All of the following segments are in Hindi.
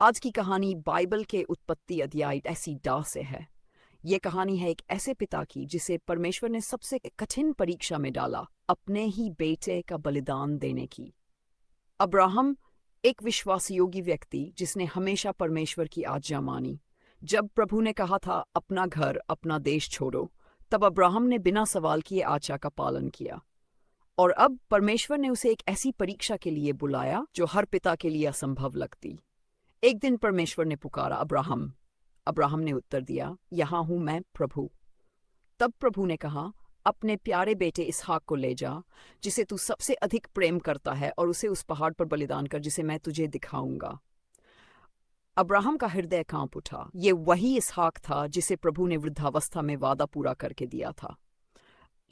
आज की कहानी बाइबल के उत्पत्ति अध्याय ऐसी डा से है। ये कहानी है एक ऐसे पिता की जिसे परमेश्वर ने सबसे कठिन परीक्षा में डाला, अपने ही बेटे का बलिदान देने की। अब्राहम एक विश्वासयोगी व्यक्ति जिसने हमेशा परमेश्वर की आज्ञा मानी। जब प्रभु ने कहा था अपना घर अपना देश छोड़ो, तब अब्राहम ने बिना सवाल किए आज्ञा का पालन किया। और अब परमेश्वर ने उसे एक ऐसी परीक्षा के लिए बुलाया जो हर पिता के लिए असंभव लगती। एक दिन परमेश्वर ने पुकारा, अब्राहम। अब्राहम ने उत्तर दिया, यहाँ हूं मैं प्रभु। तब प्रभु ने कहा, अपने प्यारे बेटे इसहाक को ले जा, जिसे तू सबसे अधिक प्रेम करता है, और उसे उस पहाड़ पर बलिदान कर जिसे मैं तुझे दिखाऊंगा। अब्राहम का हृदय कांप उठा। ये वही इसहाक था जिसे प्रभु ने वृद्धावस्था में वादा पूरा करके दिया था।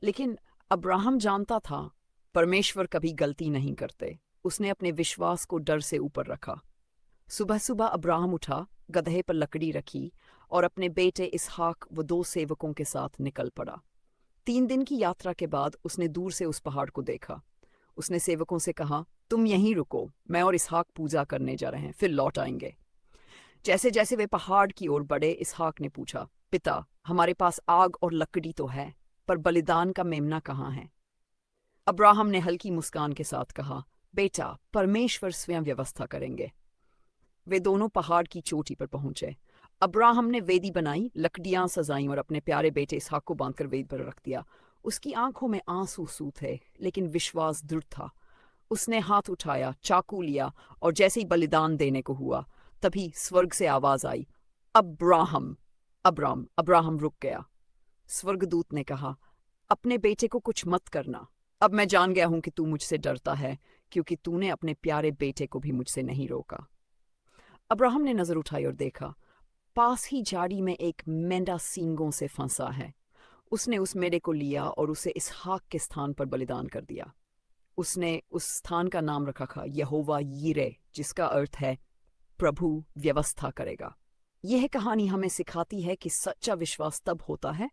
लेकिन अब्राहम जानता था परमेश्वर कभी गलती नहीं करते। उसने अपने विश्वास को डर से ऊपर रखा। सुबह सुबह अब्राहम उठा, गधे पर लकड़ी रखी और अपने बेटे इसहाक व 2 सेवकों के साथ निकल पड़ा। 3 दिन की यात्रा के बाद उसने दूर से उस पहाड़ को देखा। उसने सेवकों से कहा, तुम यहीं रुको, मैं और इसहाक पूजा करने जा रहे हैं, फिर लौट आएंगे। जैसे जैसे वे पहाड़ की ओर बढ़े, इसहाक ने पूछा, पिता, हमारे पास आग और लकड़ी तो है, पर बलिदान का मेमना कहाँ है? अब्राहम ने हल्की मुस्कान के साथ कहा, बेटा, परमेश्वर स्वयं व्यवस्था करेंगे। वे दोनों पहाड़ की चोटी पर पहुंचे। अब्राहम ने वेदी बनाई, लकड़ियां सजाईं और अपने प्यारे बेटे इसहाक को बांधकर वेदी पर रख दिया। उसकी आंखों में आंसू थे, लेकिन विश्वास दृढ़ था। उसने हाथ उठाया, चाकू लिया, और जैसे ही बलिदान देने को हुआ, तभी स्वर्ग से आवाज आई, अब्राहम। अब्राहम रुक गया। स्वर्गदूत ने कहा, अपने बेटे को कुछ मत करना। अब मैं जान गया हूं कि तू मुझसे डरता है, क्योंकि तूने अपने प्यारे बेटे को भी मुझसे नहीं रोका। अब्राहम ने नजर उठाई और देखा, पास ही झाड़ी में एक मेंढा सींगों से फंसा है। उसने उस मेढे को लिया और उसे इसहाक के स्थान पर बलिदान कर दिया। उसने उस स्थान का नाम रखा था यहोवा यीरे, जिसका अर्थ है प्रभु व्यवस्था करेगा। यह कहानी हमें सिखाती है कि सच्चा विश्वास तब होता है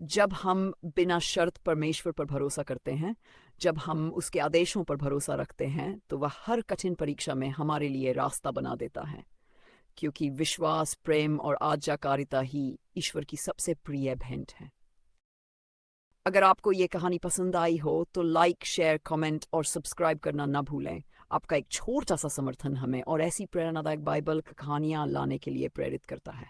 जब हम बिना शर्त परमेश्वर पर भरोसा करते हैं। जब हम उसके आदेशों पर भरोसा रखते हैं, तो वह हर कठिन परीक्षा में हमारे लिए रास्ता बना देता है, क्योंकि विश्वास, प्रेम और आज्ञाकारिता ही ईश्वर की सबसे प्रिय भेंट है। अगर आपको ये कहानी पसंद आई हो तो लाइक, शेयर, कमेंट और सब्सक्राइब करना ना भूलें। आपका एक छोटा सा समर्थन हमें और ऐसी प्रेरणादायक बाइबल कहानियां लाने के लिए प्रेरित करता है।